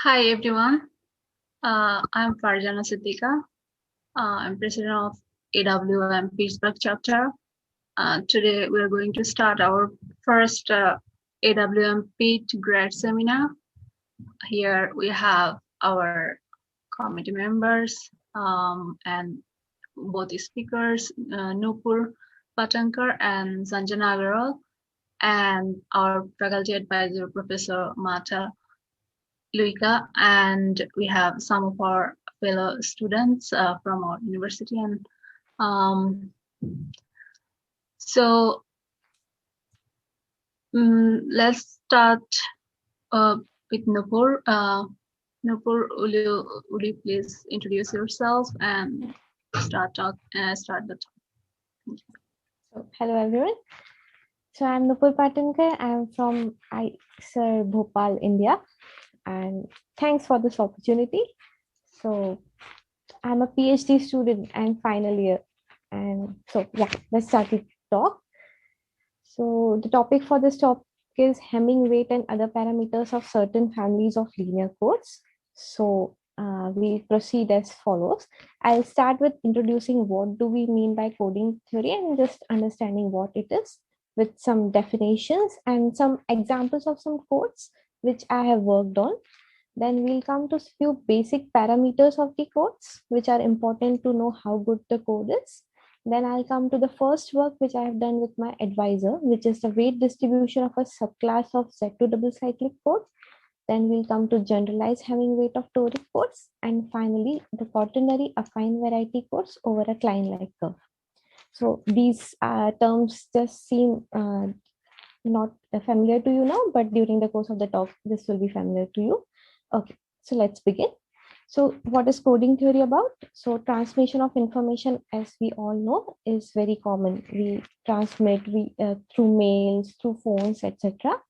Hi everyone, I'm Farjana Siddiqa. I'm president of AWM Pitt Grad chapter. Today we are going to start our first AWM Pitt Grad Seminar. Here we have our committee members and both speakers, Nupur Patankar and Sanjana Agarwal, and our faculty advisor, Professor Mata Luika, and we have some of our fellow students from our university. And um, so let's start uh, with Nupur. Nupur, will you please introduce yourself and start the talk? So, hello everyone. So I'm Nupur Patankar. I'm from ISER Bhopal, India, and thanks for this opportunity. So I'm a PhD student and final year, and so yeah, let's start the talk. So the topic for this topic is Hamming weight and other parameters of certain families of linear codes. So we proceed as follows. I'll start with introducing what do we mean by coding theory and just understanding what it is with some definitions and some examples of some codes which I have worked on. Then we'll come to few basic parameters of the codes which are important to know how good the code is. Then I'll come to the first work which I have done with my advisor, which is the weight distribution of a subclass of Z2 double cyclic codes. Then we'll come to generalized Hamming weight of toric codes. And finally, the quaternary affine variety codes over a Klein-like curve. So these terms just seem not familiar to you now, but during the course of the talk, this will be familiar to you. Okay, so let's begin. So what is coding theory about? So transmission of information, as we all know, is very common. We transmit through mails, through phones, etc.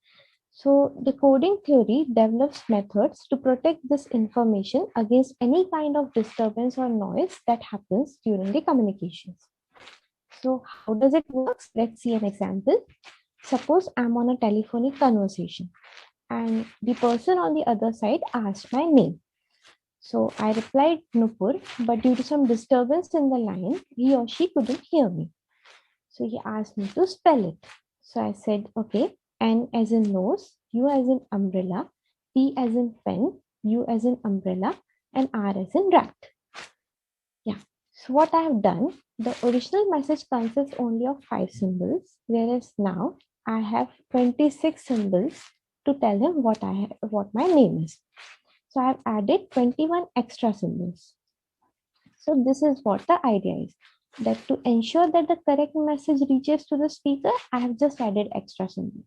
So the coding theory develops methods to protect this information against any kind of disturbance or noise that happens during the communications. So how does it work? Let's see an example. Suppose I'm on a telephonic conversation and the person on the other side asked my name. So I replied Nupur, but due to some disturbance in the line, he or she couldn't hear me. So he asked me to spell it. So I said, okay, N as in nose, U as in umbrella, P as in pen, U as in umbrella, and R as in rat. Yeah. So what I have done, the original message consists only of 5 symbols, whereas now I have 26 symbols to tell him what my name is. So I've added 21 extra symbols. So this is what the idea is, that to ensure that the correct message reaches to the speaker, I have just added extra symbols.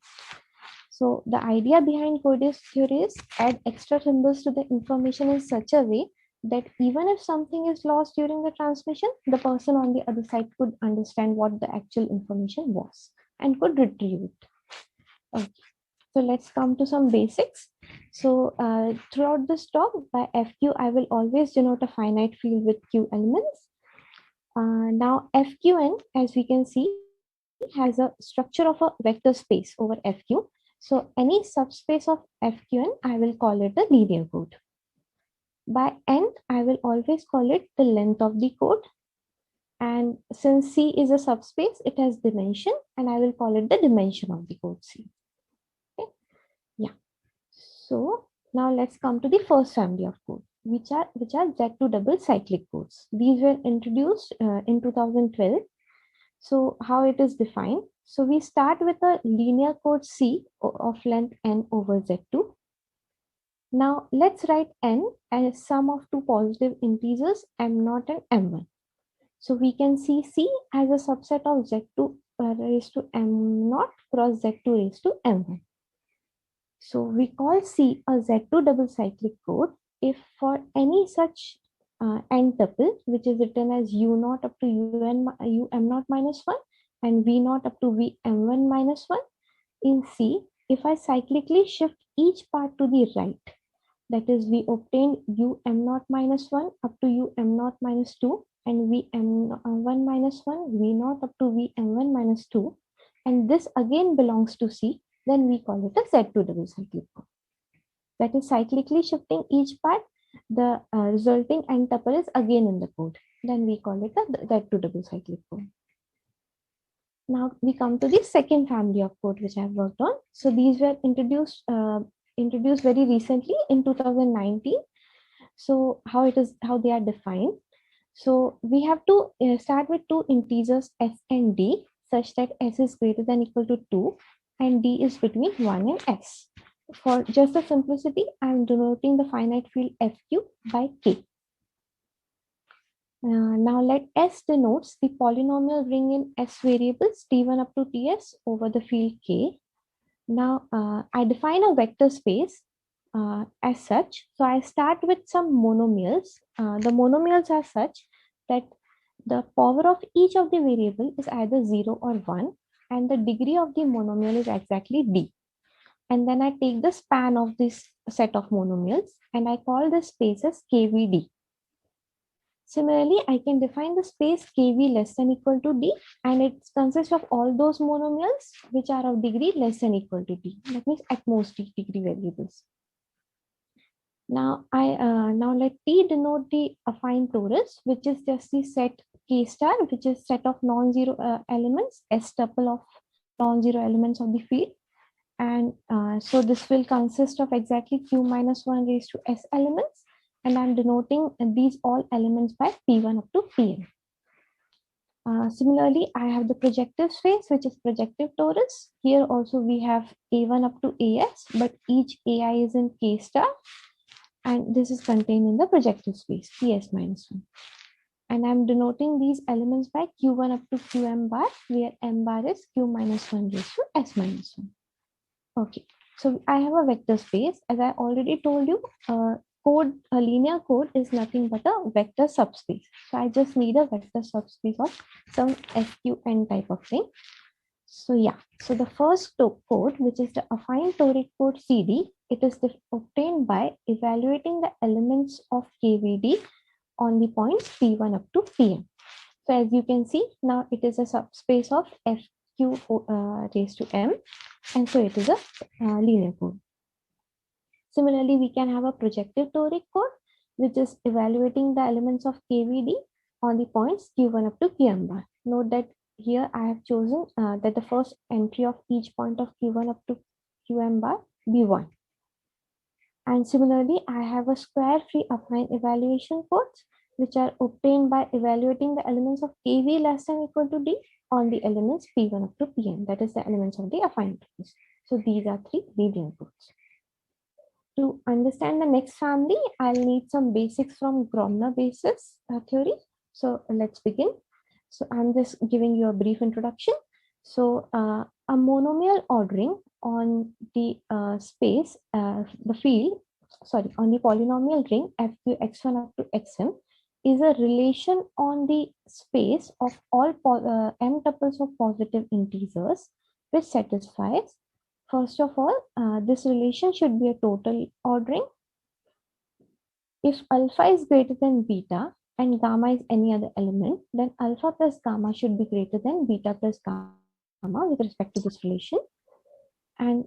So the idea behind coding theory is add extra symbols to the information in such a way that even if something is lost during the transmission, the person on the other side could understand what the actual information was and could retrieve it. Okay. So let's come to some basics. So throughout this talk, by FQ, I will always denote a finite field with Q elements. Now FQN, as we can see, has a structure of a vector space over FQ. So any subspace of FQN, I will call it a linear code. By N, I will always call it the length of the code. And since C is a subspace, it has dimension, and I will call it the dimension of the code C. Okay. Yeah. So now let's come to the first family of code, which are Z2 double cyclic codes. These were introduced in 2012. So how it is defined? So we start with a linear code C of length n over Z2. Now let's write n as sum of two positive integers m0 and m1. So we can see C as a subset of Z2 raised to m0 cross Z2 raised to m1. So we call C a Z2 double cyclic code if for any such n tuple, which is written as u0 up to um0 minus 1 and v0 up to vm1 minus 1, in C, if I cyclically shift each part to the right, that is, we obtained um0 minus 1 up to um0 minus 2 and vm1 minus 1, v0 up to vm1 minus 2, and this again belongs to C, then we call it a Z2 double cyclic code. that is cyclically shifting each part, the resulting n tuple is again in the code. Then we call it the Z2 double cyclic code. Now we come to the second family of code which I have worked on. So these were introduced very recently in 2019. So how they are defined. So we have to start with two integers s and d such that s is greater than equal to 2 and d is between 1 and s. For just the simplicity, I am denoting the finite field fq by k. Now let S denotes the polynomial ring in S variables t1 up to ts over the field K. Now I define a vector space as such. So I start with some monomials. The monomials are such that the power of each of the variable is either 0 or 1 and the degree of the monomial is exactly d. And then I take the span of this set of monomials and I call this space as kvd. Similarly, I can define the space kv less than equal to d and it consists of all those monomials which are of degree less than equal to d. That means at most d degree variables. Now now let T denote the affine torus, which is just the set K star, which is set of non-zero elements, S tuple of non-zero elements of the field. And so this will consist of exactly Q minus 1 raised to S elements. And I'm denoting these all elements by P1 up to Pn. Similarly, I have the projective space, which is projective torus. Here also we have A1 up to AS, but each AI is in K star. And this is contained in the projective space, PS minus 1. And I'm denoting these elements by Q1 up to Qm bar, where M bar is Q minus 1 raised to S minus 1. Okay, so I have a vector space. As I already told you, a linear code is nothing but a vector subspace. So I just need a vector subspace of some SQN type of thing. So yeah, so the first code, which is the affine toric code CD, it is obtained by evaluating the elements of KVD on the points P1 up to Pn. So as you can see, now it is a subspace of FQ raised to M, and so it is a linear code. Similarly, we can have a projective toric code, which is evaluating the elements of KVD on the points Q1 up to Qm bar. Note that here I have chosen that the first entry of each point of Q1 up to Qm bar be 1. And similarly, I have a square free affine evaluation codes, which are obtained by evaluating the elements of KV less than equal to D on the elements P1 up to Pn, that is the elements of the affine codes. So these are 3 linear codes. To understand the next family, I'll need some basics from Gromner basis theory. So let's begin. So I'm just giving you a brief introduction. So a monomial ordering on the space, the field, sorry, on the polynomial ring fq x1 up to xm is a relation on the space of all m tuples of positive integers, which satisfies, first of all, this relation should be a total ordering. If alpha is greater than beta and gamma is any other element, then alpha plus gamma should be greater than beta plus gamma with respect to this relation. And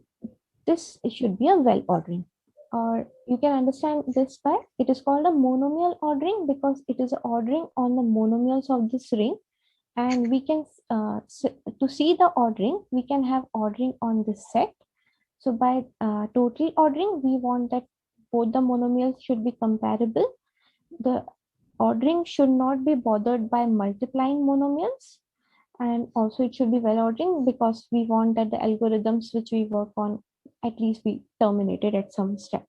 this should be a well ordering. Or you can understand this by, it is called a monomial ordering because it is ordering on the monomials of this ring. And we can, to see the ordering, we can have ordering on this set. So by total ordering, we want that both the monomials should be comparable. The ordering should not be bothered by multiplying monomials. And also it should be well ordering because we want that the algorithms which we work on at least be terminated at some step.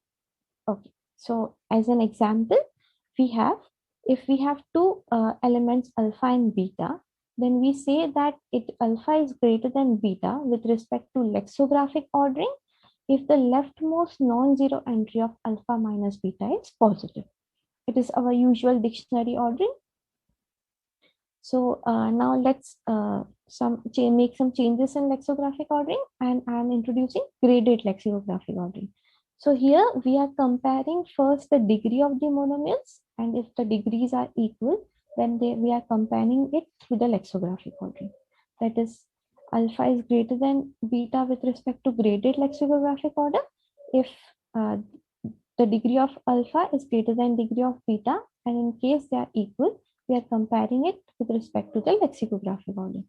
Okay, so as an example, we have, if we have two elements alpha and beta, then we say that alpha is greater than beta with respect to lexicographic ordering if the leftmost non-zero entry of alpha minus beta is positive. It is our usual dictionary ordering. So now let's make some changes in lexicographic ordering, and I'm introducing graded lexicographic ordering. So here we are comparing first the degree of the monomials, and if the degrees are equal, then we are comparing it to the lexicographic ordering. That is, alpha is greater than beta with respect to graded lexicographic order if the degree of alpha is greater than degree of beta, and in case they are equal, we are comparing it with respect to the lexicographic order.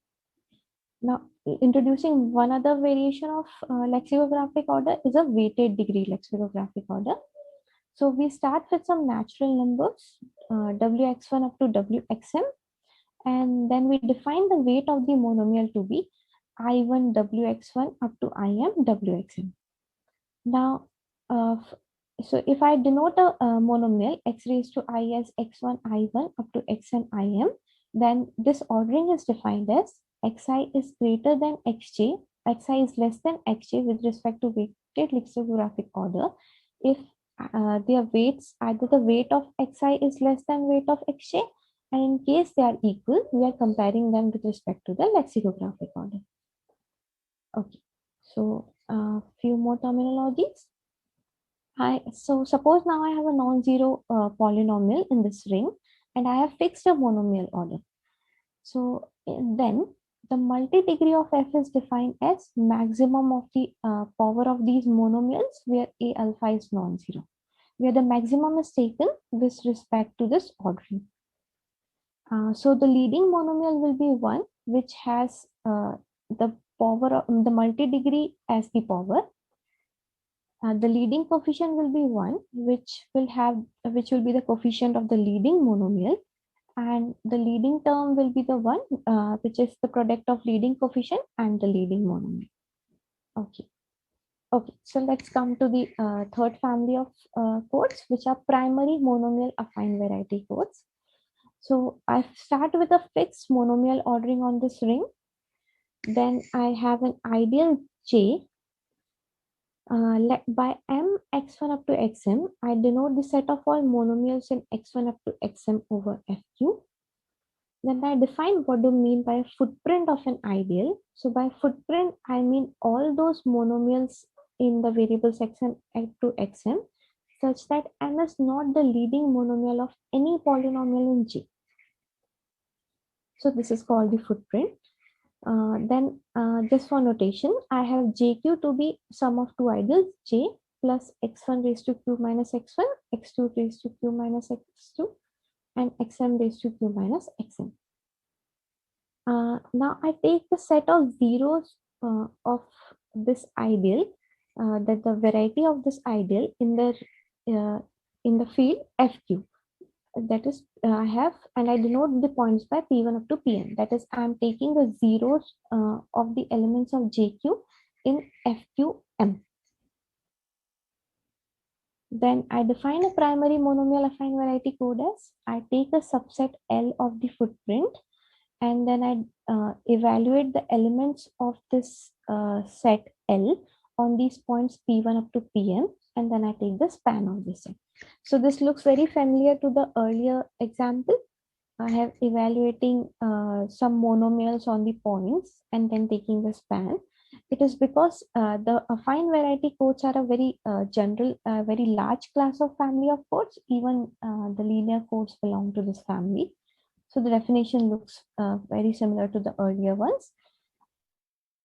Now, introducing one other variation of lexicographic order is a weighted degree lexicographic order. So we start with some natural numbers, wx1 up to wxm, and then we define the weight of the monomial to be I1 wx1 up to Im wxm. Now, so if I denote a monomial x raised to I as x1 I1 up to xn Im, then this ordering is defined as xi is greater than xj, xi is less than xj with respect to weighted lexicographic order if their weights, either the weight of xi is less than weight of xj, and in case they are equal, we are comparing them with respect to the lexicographic order. Okay, so few more terminologies. So suppose now I have a non-zero polynomial in this ring, and I have fixed a monomial order. So then the multi-degree of f is defined as maximum of the power of these monomials where a alpha is non-zero, where the maximum is taken with respect to this ordering. So the leading monomial will be one which has the power of the multi-degree as the power. The leading coefficient will be one, which will be the coefficient of the leading monomial, and the leading term will be the one which is the product of leading coefficient and the leading monomial. Okay, so let's come to the third family of codes, which are primary monomial affine variety codes. So I start with a fixed monomial ordering on this ring. Then I have an ideal J. By m x1 up to xm, I denote the set of all monomials in x1 up to xm over fq. Then I define what do mean by a footprint of an ideal. So by footprint, I mean all those monomials in the variables xn up to xm such that m is not the leading monomial of any polynomial in G. So this is called the footprint. Then just for notation, I have jq to be sum of two ideals j plus x1 raised to q minus x1, x2 raised to q minus x2, and xm raised to q minus xm. Now I take the set of zeros of this ideal, that the variety of this ideal in the field fq. That is, I have, and I denote the points by p1 up to pn. That is, I am taking the zeros of the elements of jq in fqm. Then I define a primary monomial affine variety code as I take a subset L of the footprint, and then I evaluate the elements of this set L on these points p1 up to pn, and then I take the span of this set. So this looks very familiar to the earlier example. I have evaluating some monomials on the points and then taking the span. It is because the affine variety codes are a very general, very large class of family of codes. Even the linear codes belong to this family. So the definition looks very similar to the earlier ones.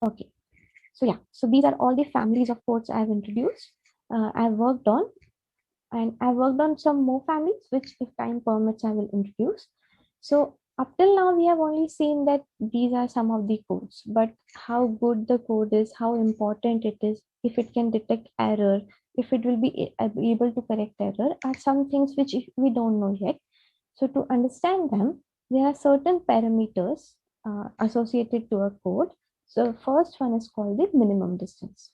Okay, so yeah, so these are all the families of codes I've introduced, I've worked on, and I've worked on some more families, which if time permits, I will introduce. So up till now, we have only seen that these are some of the codes, but how good the code is, how important it is, if it can detect error, if it will be able to correct error, are some things which we don't know yet. So to understand them, there are certain parameters associated to a code. So first one is called the minimum distance.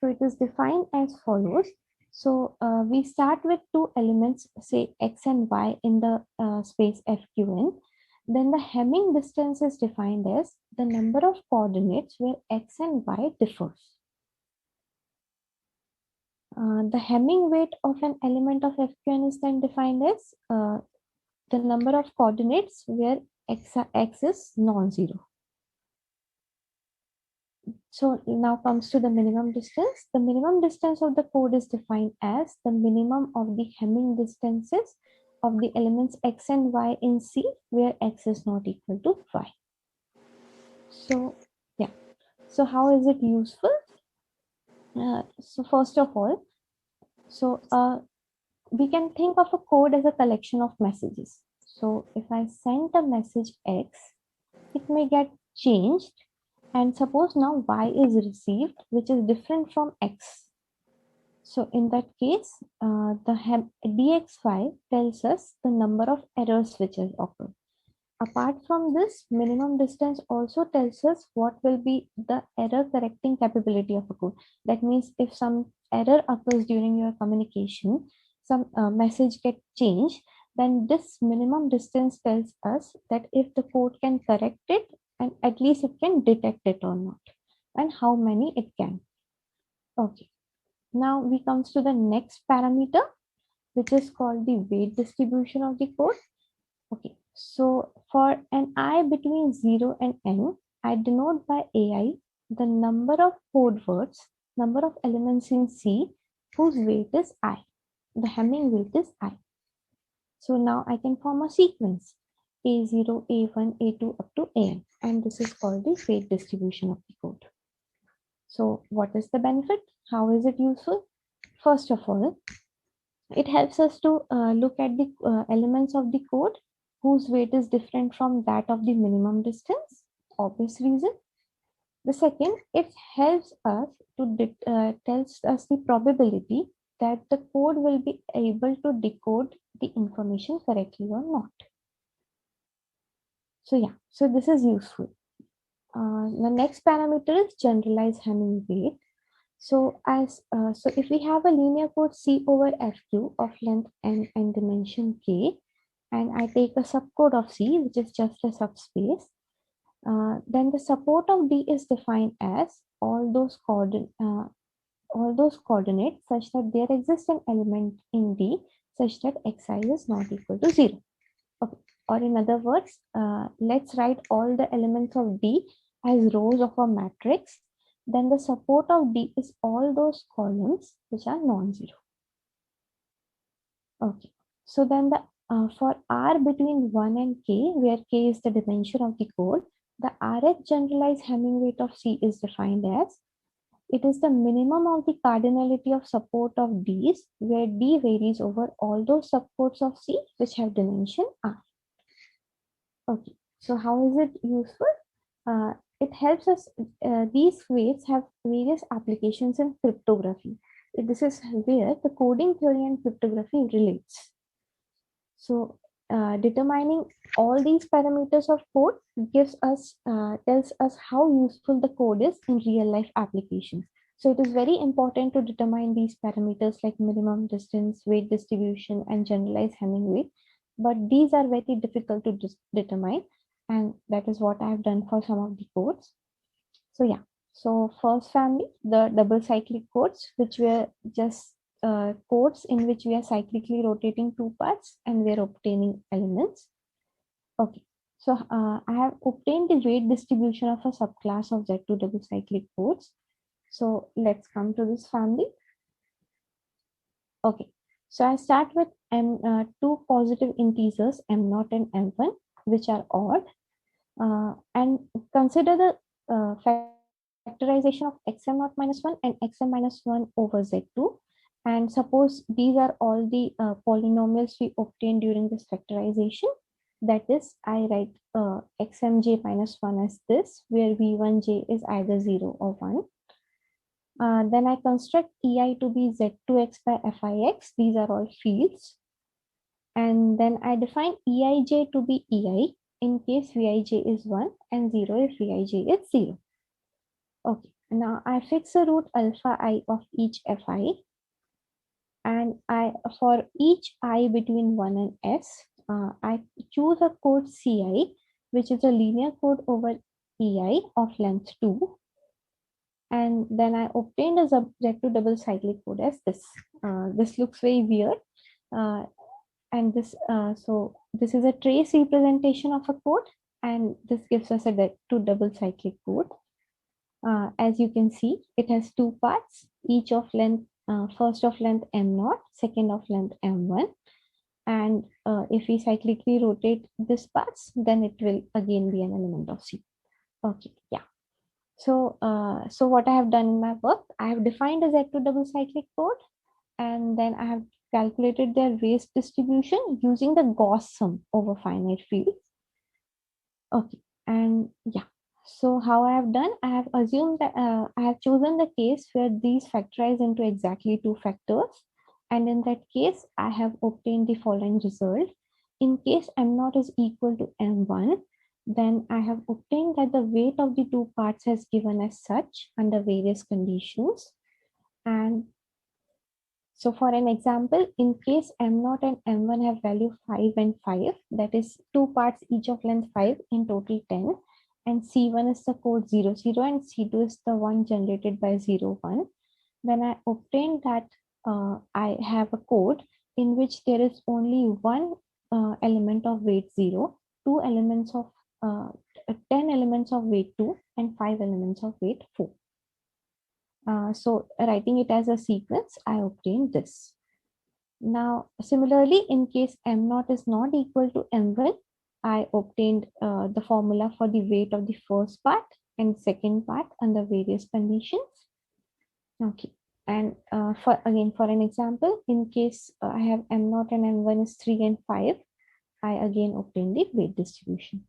So it is defined as follows. So we start with two elements, say x and y in the space fqn. Then the Hamming distance is defined as the number of coordinates where x and y differs. The Hamming weight of an element of fqn is then defined as the number of coordinates where x is non-zero. So now comes to the minimum distance. The minimum distance of the code is defined as the minimum of the Hamming distances of the elements x and y in C where x is not equal to y. So yeah, so how is it useful? So first of all, So we can think of a code as a collection of messages. So if I send a message X, it may get changed. And suppose now Y is received, which is different from X. So in that case, the DXY tells us the number of errors which has occurred. Apart from this, minimum distance also tells us what will be the error correcting capability of a code. That means if some error occurs during your communication, some message get changed, then this minimum distance tells us that if the code can correct it and at least it can detect it or not, and how many it can. Okay. Now we comes to the next parameter, which is called the weight distribution of the code. Okay, so for an I between 0 and n, I denote by AI the number of code words, number of elements in C whose weight is I. The Hamming weight is I. So now I can form a sequence A0, A1, A2 up to AN, and this is called the weight distribution of the code. So what is the benefit? How is it useful? First of all, it helps us to look at the elements of the code whose weight is different from that of the minimum distance. Obvious reason. The second, it helps us to tells us the probability that the code will be able to decode the information correctly or not. So yeah, so this is useful. The next parameter is generalized Hamming weight. So so if we have a linear code C over FQ of length n and dimension k, and I take a subcode of C, which is just a subspace, then the support of D is defined as all those coordinates such that there exists an element in D such that xi is not equal to 0. Okay. Or in other words, let's write all the elements of D as rows of a matrix. Then the support of D is all those columns which are non-zero. Okay. So then for R between 1 and k, where k is the dimension of the code, the Rh generalized Hamming weight of C is defined as it is the minimum of the cardinality of support of D's, where D varies over all those subcodes of C which have dimension R. Okay, so how is it useful? It helps us, these weights have various applications in cryptography. This is where the coding theory and cryptography relates. So determining all these parameters of code gives us, tells us how useful the code is in real life applications. So it is very important to determine these parameters like minimum distance, weight distribution, and generalized Hamming weight. But these are very difficult to determine. And that is what I have done for some of the codes. So yeah, so first family, the double cyclic codes, which were just codes in which we are cyclically rotating two parts and we are obtaining elements. Okay, so I have obtained the weight distribution of a subclass of Z2 double cyclic codes. So let's come to this family. Okay, so I start with two positive integers m0 and m1, which are odd, and consider the factorization of xm0 minus 1 and xm minus 1 over z2. And suppose these are all the polynomials we obtained during this factorization. That is, I write xmj minus 1 as this, where v1j is either 0 or 1. Then I construct ei to be z2x by fix. These are all fields. And then I define eij to be ei in case vij is 1 and 0 if vij is 0. Okay, now I fix a root alpha I of each fi, and for each I between 1 and s, I choose a code ci, which is a linear code over ei of length 2, and then I obtained a Z2 double cyclic code as this. This looks very weird, and so this is a trace representation of a code, and this gives us a Z2 double cyclic code. As you can see, it has two parts, each of length, first of length m0, second of length m1. And if we cyclically rotate this parts, then it will again be an element of C. Okay, yeah. So, so what I have done in my work, I have defined a Z2 double cyclic code, and then I have calculated their weight distribution using the Gauss sum over finite fields. Okay, and yeah. So how I have done, I have assumed that I have chosen the case where these factorize into exactly two factors. And in that case, I have obtained the following result. In case M0 is equal to M1, then I have obtained that the weight of the two parts is given as such under various conditions. And so for an example, in case M0 and M1 have value 5 and 5, that is two parts each of length 5, in total 10. And C1 is the code 0, 0, and C2 is the one generated by 0, 1. Then I obtained that I have a code in which there is only one element of weight 0, two elements of 10 elements of weight 2, and 5 elements of weight 4. So writing it as a sequence, I obtained this. Now, similarly, in case M0 is not equal to M1, I obtained the formula for the weight of the first part and second part under various conditions. Okay, and for an example, in case I have M0 and M1 is 3 and 5, I again obtain the weight distribution.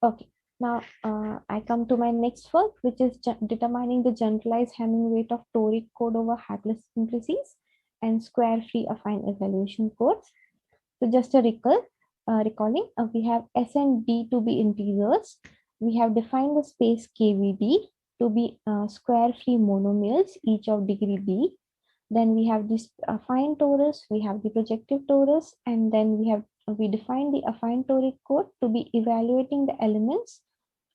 Okay, now I come to my next work, which is determining the generalized Hamming weight of toric code over hypersimplices and square-free affine evaluation codes. So just a recalling, we have S and D to be integers. We have defined the space KVD to be square-free monomials, each of degree D. Then we have this affine torus, we have the projective torus, and then we define the affine toric code to be evaluating the elements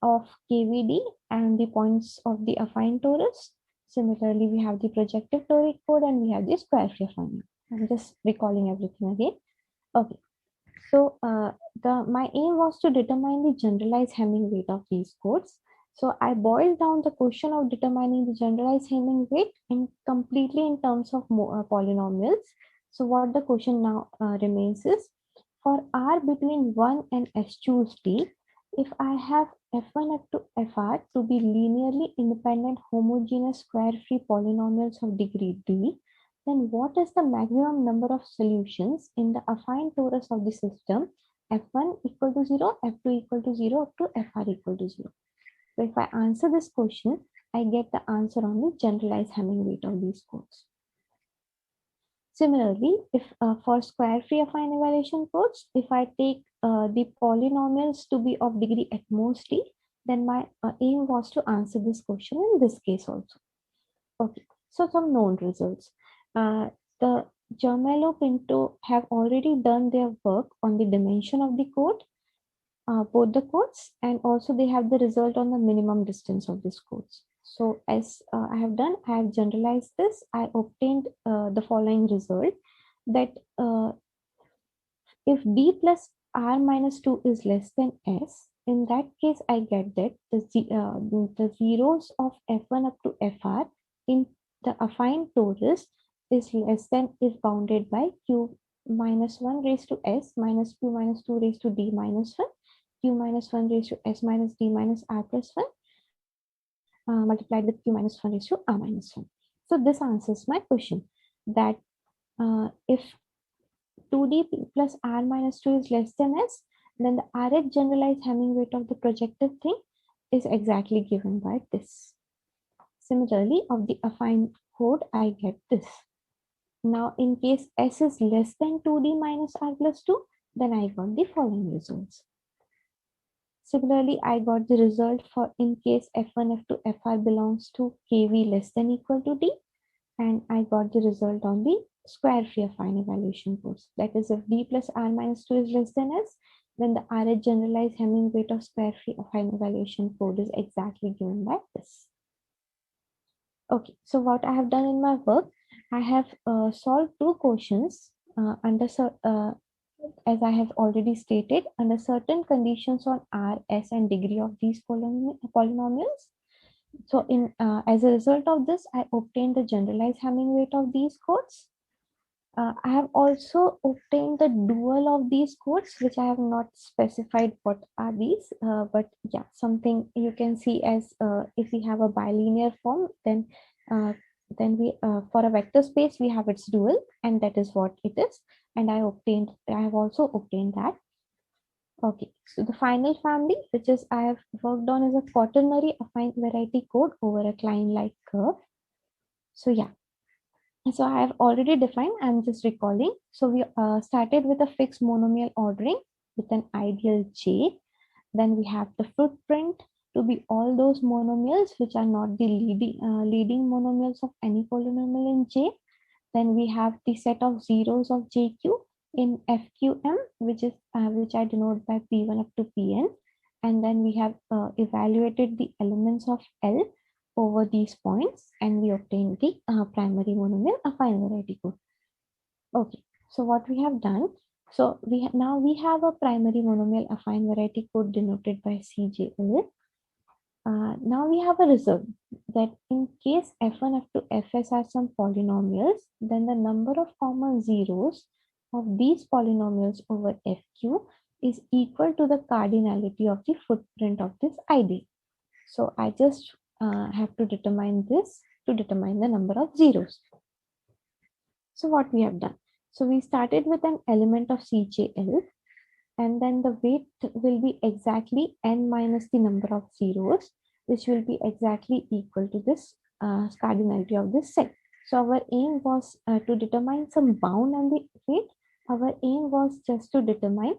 of KVD and the points of the affine torus. Similarly, we have the projective toric code and we have the square-free affine. I'm just recalling everything again. Okay, so my aim was to determine the generalized Hamming weight of these codes. So I boiled down the question of determining the generalized Hamming weight completely in terms of polynomials. So what the question now remains is, for R between 1 and S choose D, if I have F1 up to Fr to be linearly independent homogeneous square-free polynomials of degree D, then what is the maximum number of solutions in the affine torus of the system F1 equal to 0, F2 equal to 0, up to Fr equal to 0? So if I answer this question, I get the answer on the generalized Hamming weight of these codes. Similarly, if for square-free affine evaluation codes, if I take the polynomials to be of degree at most D, then my aim was to answer this question in this case also. Okay, so some known results. The Germello Pinto have already done their work on the dimension of the code, both the codes, and also they have the result on the minimum distance of these codes. So as I have done, I have generalized this. I obtained the following result, that if D plus R minus 2 is less than S, in that case, I get that the zeros of F1 up to Fr in the affine torus is bounded by Q minus 1 raised to S minus Q minus 2 raised to D minus 1, Q minus 1 raised to S minus D minus R plus 1, multiplied with Q minus 1 raised to R minus 1. So this answers my question, that if 2D plus R minus 2 is less than S, then the RH generalized Hamming weight of the projective thing is exactly given by this. Similarly, of the affine code, I get this. Now, in case S is less than 2D minus R plus 2, then I got the following results. Similarly, I got the result for in case F1, F2, Fr belongs to KV less than equal to D, and I got the result on the square-free affine evaluation codes. That is, if D plus R minus 2 is less than S, then the RH generalized Hamming weight of square-free affine evaluation code is exactly given by this. Okay, so what I have done in my work, I have solved two questions as I have already stated, under certain conditions on R, S, and degree of these polynomials. So as a result of this, I obtained the generalized Hamming weight of these codes. I have also obtained the dual of these codes, which I have not specified what are these, but yeah, something you can see as if we have a bilinear form, then then we for a vector space we have its dual, and that is what it is. And I have also obtained that. Okay, so the final family which is I have worked on is a quaternary affine variety code over a Klein-like curve. So yeah, so I have already defined, I'm just recalling. So we started with a fixed monomial ordering with an ideal J. Then we have the footprint to be all those monomials which are not the leading monomials of any polynomial in J. Then we have the set of zeros of JQ in FQM, which I denote by P1 up to Pn. And then we have evaluated the elements of L over these points, and we obtained the primary monomial affine variety code. Okay, so what we have done, so now we have a primary monomial affine variety code denoted by CJL. Now we have a result that in case F1 up to Fs are some polynomials, then the number of common zeros of these polynomials over Fq is equal to the cardinality of the footprint of this ideal. So I just have to determine this to determine the number of zeros. So what we have done? So we started with an element of CJL, and then the weight will be exactly n minus the number of zeros, which will be exactly equal to this cardinality of this set. So our aim was to determine some bound on the weight. Our aim was just to determine,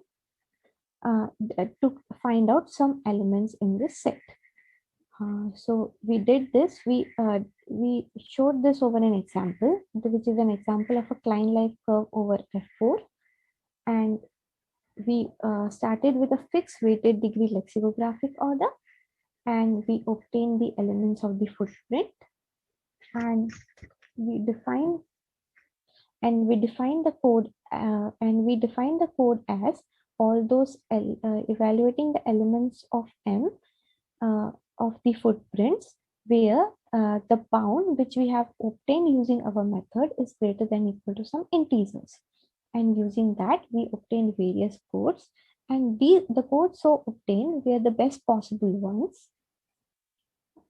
to find out some elements in this set. So we did this, we showed this over an example, which is an example of a Klein-like curve over F4. And we started with a fixed weighted degree lexicographic order, and we obtained the elements of the footprint, and we defined the code, as all those evaluating the elements of M of the footprints where the bound which we have obtained using our method is greater than or equal to some integers. And using that, we obtained various codes, and the codes so obtained were the best possible ones.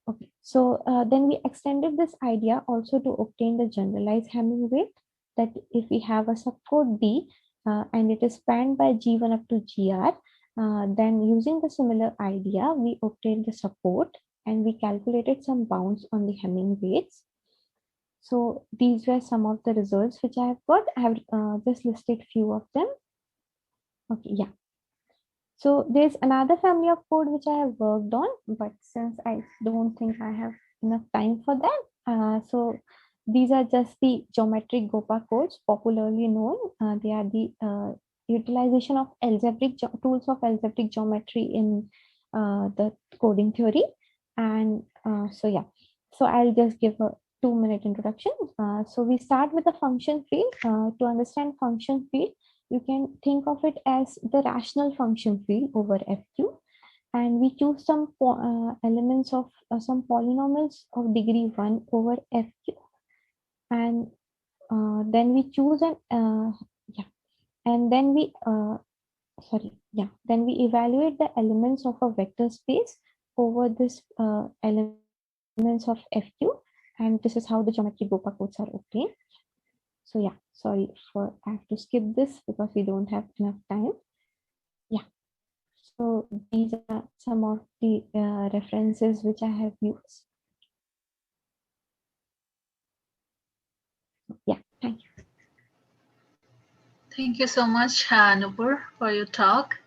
Okay, so then we extended this idea also to obtain the generalized Hamming weight, that if we have a subcode D and it is spanned by G1 up to GR, then using the similar idea, we obtained the support and we calculated some bounds on the Hamming weights. So these were some of the results which I have got. I have just listed few of them. Okay, yeah. So there's another family of code which I have worked on, but since I don't think I have enough time for that, so these are just the geometric Gopa codes, popularly known. They are the utilization of tools of algebraic geometry in the coding theory. And so yeah, so I'll just give a 2-minute introduction. So we start with the function field. To understand function field, you can think of it as the rational function field over FQ, and we choose some elements of some polynomials of degree 1 over FQ, and then we choose then we evaluate the elements of a vector space over this elements of FQ, and this is how the geometric Gopa codes are obtained. So yeah, sorry I have to skip this because we don't have enough time. Yeah, so these are some of the references which I have used. Yeah, thank you. Thank you so much, Nupur, for your talk.